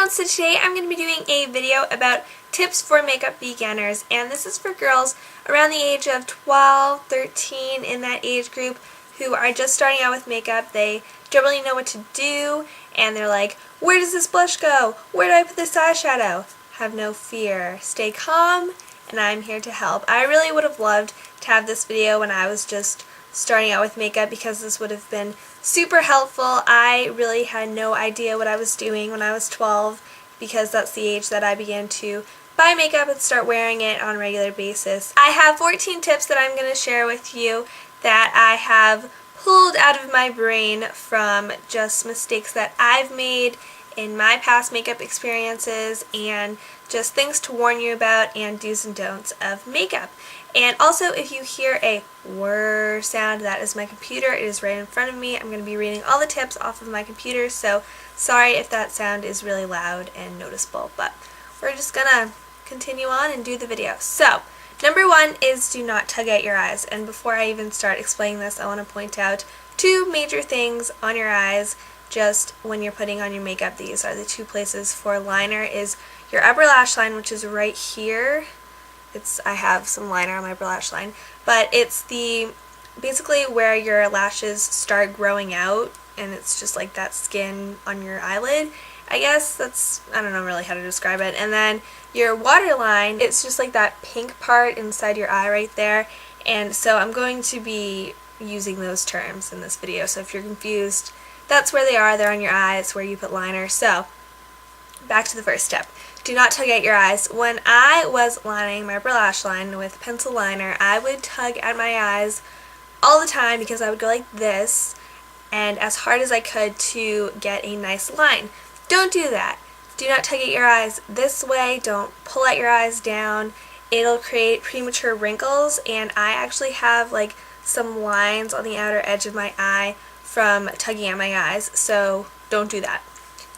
everyone, so today I'm going to be doing a video about tips for makeup beginners, and this is for girls around the age of 12, 13, in that age group who are just starting out with makeup. They don't really know what to do, and they're like, where does this blush go? Where do I put this eyeshadow? Have no fear. Stay calm, and I'm here to help. I really would have loved to have this video when I was just starting out with makeup because this would have been super helpful. I really had no idea what I was doing when I was 12 because that's the age that I began to buy makeup and start wearing it on a regular basis. I have 14 tips that I'm going to share with you that I have pulled out of my brain from just mistakes that I've made in my past makeup experiences and just things to warn you about and do's and don'ts of makeup. And also, if you hear a whir sound, that is my computer. It is right in front of me. I'm going to be reading all the tips off of my computer, so sorry if that sound is really loud and noticeable, but we're just going to continue on and do the video. So, number one is do not tug at your eyes. And before I even start explaining this, I want to point out two major things on your eyes just when you're putting on your makeup. These are the two places for liner, is your upper lash line, which is right here. I have some liner on my upper lash line, but it's basically where your lashes start growing out, and it's just like that skin on your eyelid. I guess I don't know really how to describe it. And then your waterline, it's just like that pink part inside your eye right there. And so I'm going to be using those terms in this video. So if you're confused, that's where they are. They're on your eyes where you put liner. So back to the first step. Do not tug at your eyes. When I was lining my upper lash line with pencil liner, I would tug at my eyes all the time because I would go like this and as hard as I could to get a nice line. Don't do that. Do not tug at your eyes this way. Don't pull at your eyes down. It'll create premature wrinkles, and I actually have like some lines on the outer edge of my eye from tugging at my eyes, so don't do that.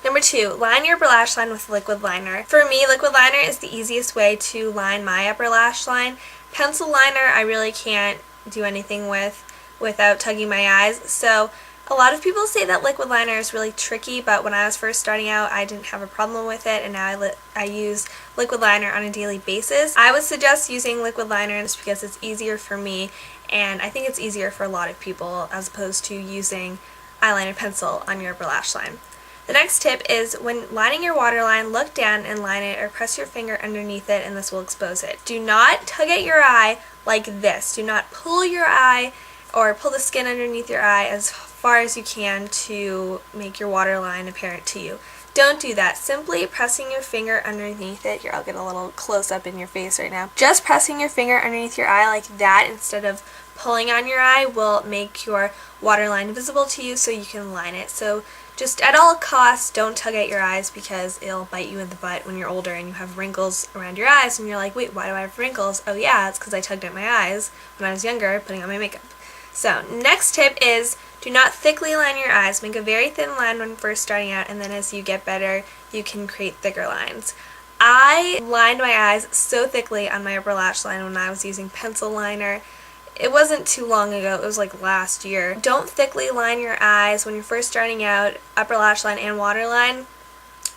Number two, line your upper lash line with liquid liner. For me, liquid liner is the easiest way to line my upper lash line. Pencil liner I really can't do anything with without tugging my eyes. So a lot of people say that liquid liner is really tricky, but when I was first starting out, I didn't have a problem with it, and now I use liquid liner on a daily basis. I would suggest using liquid liner just because it's easier for me, and I think it's easier for a lot of people as opposed to using eyeliner pencil on your upper lash line. The next tip is when lining your waterline, look down and line it or press your finger underneath it, and this will expose it. Do not tug at your eye like this. Do not pull your eye or pull the skin underneath your eye as far as you can to make your waterline apparent to you. Don't do that. Simply pressing your finger underneath it. Here, I'll get a little close up in your face right now. Just pressing your finger underneath your eye like that instead of pulling on your eye will make your waterline visible to you so you can line it. So just at all costs, don't tug at your eyes because it'll bite you in the butt when you're older and you have wrinkles around your eyes and you're like, wait, why do I have wrinkles? Oh yeah, it's because I tugged at my eyes when I was younger putting on my makeup. So next tip is do not thickly line your eyes. Make a very thin line when first starting out, and then as you get better, you can create thicker lines. I lined my eyes so thickly on my upper lash line when I was using pencil liner. It wasn't too long ago, it was like last year. Don't thickly line your eyes when you're first starting out, upper lash line and waterline.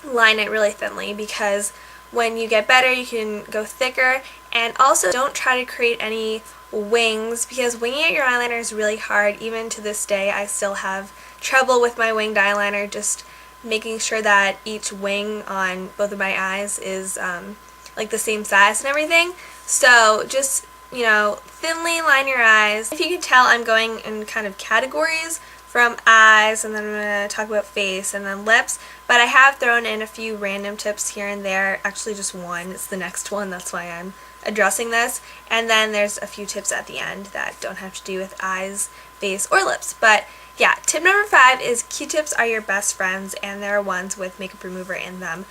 Line it really thinly because when you get better you can go thicker. And also don't try to create any wings because winging at your eyeliner is really hard. Even to this day I still have trouble with my winged eyeliner, just making sure that each wing on both of my eyes is like the same size and everything. So just, you know, thinly line your eyes. If you can tell, I'm going in kind of categories from eyes, and then I'm going to talk about face and then lips, but I have thrown in a few random tips here and there. Actually just one, it's the next one, that's why I'm addressing this, and then there's a few tips at the end that don't have to do with eyes, face, or lips. But yeah, tip number 5 is Q-tips are your best friends, and there are ones with makeup remover in them.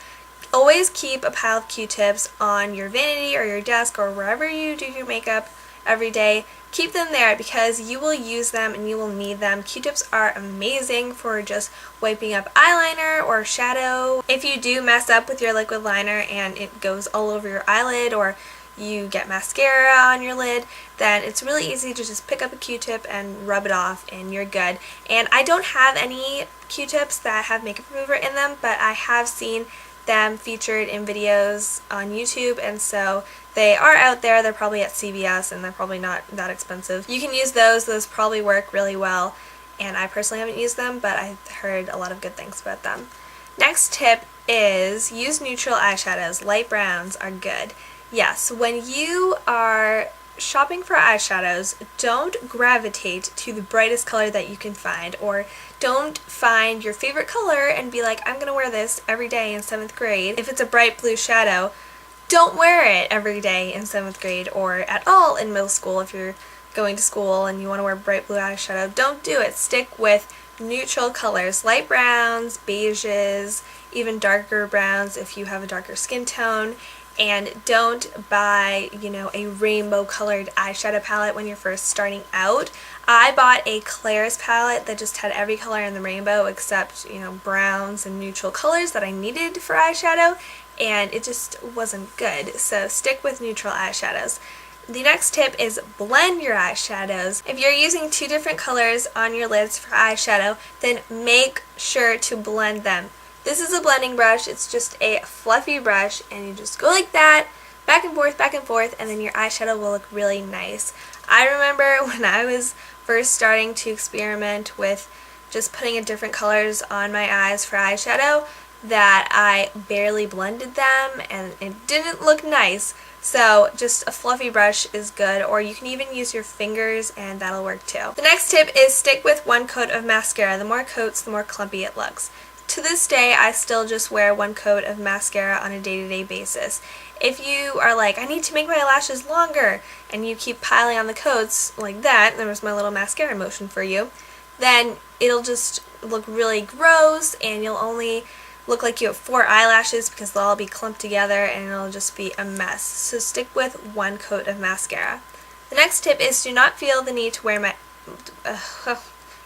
Always keep a pile of Q-tips on your vanity or your desk or wherever you do your makeup every day. Keep them there because you will use them and you will need them. Q-tips are amazing for just wiping up eyeliner or shadow. If you do mess up with your liquid liner and it goes all over your eyelid, or you get mascara on your lid, then it's really easy to just pick up a Q-tip and rub it off and you're good. And I don't have any Q-tips that have makeup remover in them, but I have seen them featured in videos on YouTube, and so they are out there. They're probably at CVS and they're probably not that expensive. You can use those. Those probably work really well, and I personally haven't used them, but I've heard a lot of good things about them. Next tip is use neutral eyeshadows. Light browns are good. Yes, when you are shopping for eyeshadows, don't gravitate to the brightest color that you can find, or don't find your favorite color and be like, I'm going to wear this every day in 7th grade. If it's a bright blue shadow, don't wear it every day in 7th grade or at all in middle school. If you're going to school and you want to wear bright blue eyeshadow, don't do it. Stick with neutral colors, light browns, beiges, even darker browns if you have a darker skin tone. And don't buy, a rainbow colored eyeshadow palette when you're first starting out. I bought a Claire's palette that just had every color in the rainbow except, browns and neutral colors that I needed for eyeshadow, and it just wasn't good. So stick with neutral eyeshadows. The next tip is blend your eyeshadows. If you're using 2 different colors on your lids for eyeshadow, then make sure to blend them. This is a blending brush. It's just a fluffy brush, and you just go like that, back and forth, and then your eyeshadow will look really nice. I remember when I was first starting to experiment with just putting in different colors on my eyes for eyeshadow that I barely blended them, and it didn't look nice. So just a fluffy brush is good, or you can even use your fingers and that'll work too. The next tip is stick with 1 coat of mascara. The more coats, the more clumpy it looks. To this day, I still just wear 1 coat of mascara on a day-to-day basis. If you are like, I need to make my lashes longer, and you keep piling on the coats like that, there's my little mascara motion for you, then it'll just look really gross, and you'll only look like you have 4 eyelashes because they'll all be clumped together, and it'll just be a mess. So stick with 1 coat of mascara. The next tip is do not feel the need to wear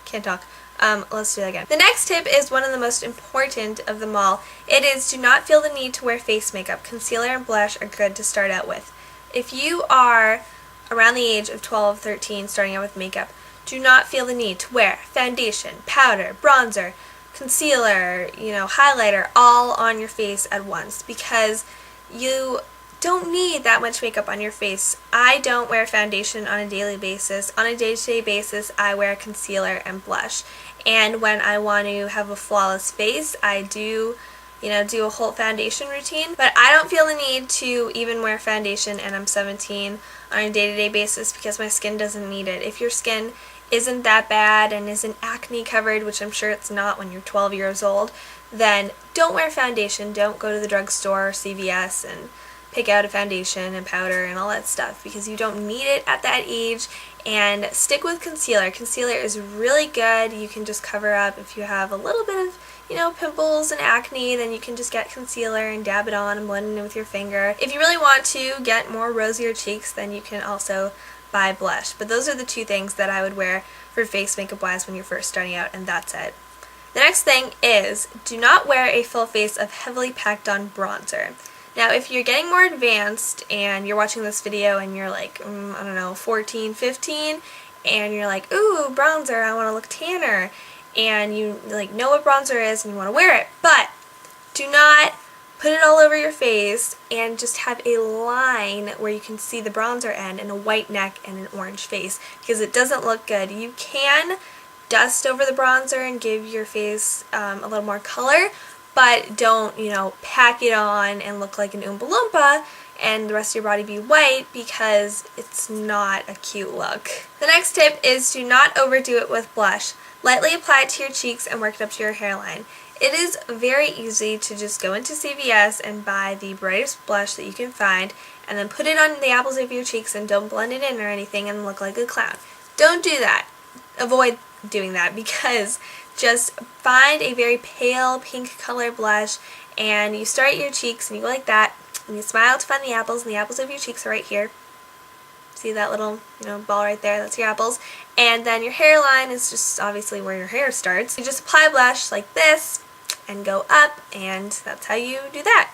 can't talk. Let's do that again. The next tip is one of the most important of them all. It is do not feel the need to wear face makeup. Concealer and blush are good to start out with. If you are around the age of 12, 13, starting out with makeup, do not feel the need to wear foundation, powder, bronzer, concealer, highlighter, all on your face at once, because you don't need that much makeup on your face. I don't wear foundation on a daily basis. On a day-to-day basis, I wear concealer and blush. And when I want to have a flawless face, I do a whole foundation routine. But I don't feel the need to even wear foundation, and I'm 17, on a day-to-day basis because my skin doesn't need it. If your skin isn't that bad and isn't acne covered, which I'm sure it's not when you're 12 years old, then don't wear foundation. Don't go to the drugstore or CVS and pick out a foundation and powder and all that stuff, because you don't need it at that age. And stick with concealer. Concealer is really good. You can just cover up if you have a little bit of pimples and acne, then you can just get concealer and dab it on and blend it in with your finger. If you really want to get more rosier cheeks, then you can also buy blush. But those are the 2 things that I would wear for face makeup wise when you're first starting out, and that's it. The next thing is do not wear a full face of heavily packed on bronzer. Now, if you're getting more advanced and you're watching this video and you're like, 14, 15, and you're like, ooh, bronzer, I want to look tanner, and you know what bronzer is and you want to wear it, but do not put it all over your face and just have a line where you can see the bronzer end and a white neck and an orange face, because it doesn't look good. You can dust over the bronzer and give your face a little more color, but don't, pack it on and look like an Oompa Loompa and the rest of your body be white, because it's not a cute look. The next tip is do not overdo it with blush. Lightly apply it to your cheeks and work it up to your hairline. It is very easy to just go into CVS and buy the brightest blush that you can find and then put it on the apples of your cheeks and don't blend it in or anything and look like a clown. Don't do that. Avoid doing that, because just find a very pale pink color blush and you start at your cheeks and you go like that and you smile to find the apples, and the apples of your cheeks are right here. See that little ball right there? That's your apples. And then your hairline is just obviously where your hair starts. You just apply blush like this and go up, and that's how you do that.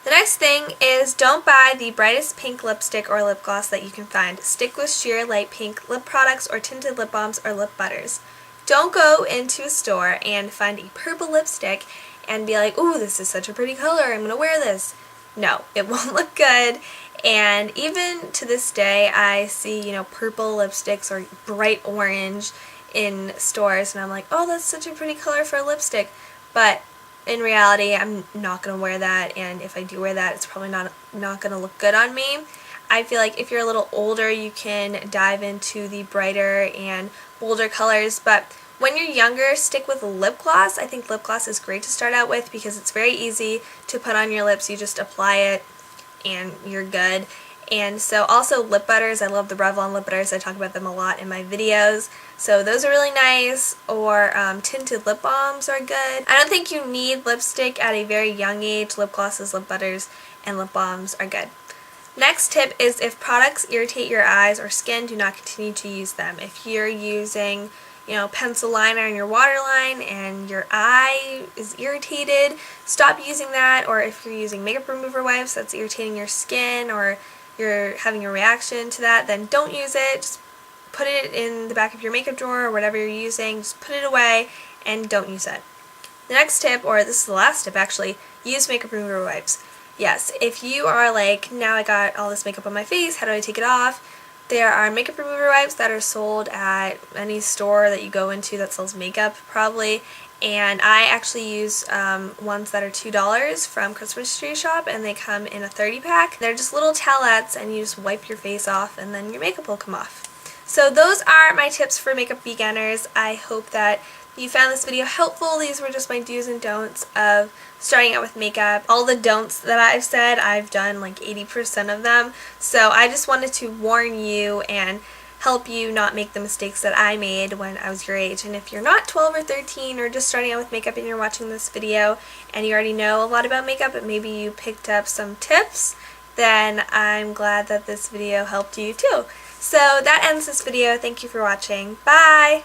The next thing is don't buy the brightest pink lipstick or lip gloss that you can find. Stick with sheer light pink lip products or tinted lip balms or lip butters. Don't go into a store and find a purple lipstick and be like, ooh, this is such a pretty color, I'm gonna wear this. No, it won't look good. And even to this day, I see, purple lipsticks or bright orange in stores, and I'm like, oh, that's such a pretty color for a lipstick. But in reality, I'm not going to wear that, and if I do wear that, it's probably not going to look good on me. I feel like if you're a little older, you can dive into the brighter and bolder colors, but when you're younger, stick with lip gloss. I think lip gloss is great to start out with because it's very easy to put on your lips. You just apply it and you're good. And so also lip butters, I love the Revlon lip butters, I talk about them a lot in my videos. So those are really nice, or tinted lip balms are good. I don't think you need lipstick at a very young age. Lip glosses, lip butters, and lip balms are good. Next tip is if products irritate your eyes or skin, do not continue to use them. If you're using pencil liner in your waterline and your eye is irritated, stop using that. Or if you're using makeup remover wipes that's irritating your skin or you're having a reaction to that, then don't use it. Just put it in the back of your makeup drawer or whatever you're using. Just put it away and don't use it. The next tip, or this is the last tip actually, use makeup remover wipes. Yes, if you are like, now I got all this makeup on my face, how do I take it off? There are makeup remover wipes that are sold at any store that you go into that sells makeup probably, and I actually use ones that are $2 from Christmas Tree Shop, and they come in a 30-pack. They're just little towelettes, and you just wipe your face off and then your makeup will come off. So those are my tips for makeup beginners. I hope that you found this video helpful. These were just my do's and don'ts of starting out with makeup. All the don'ts that I've said, I've done like 80% of them. So I just wanted to warn you and help you not make the mistakes that I made when I was your age. And if you're not 12 or 13 or just starting out with makeup and you're watching this video and you already know a lot about makeup but maybe you picked up some tips, then I'm glad that this video helped you too. So that ends this video. Thank you for watching. Bye!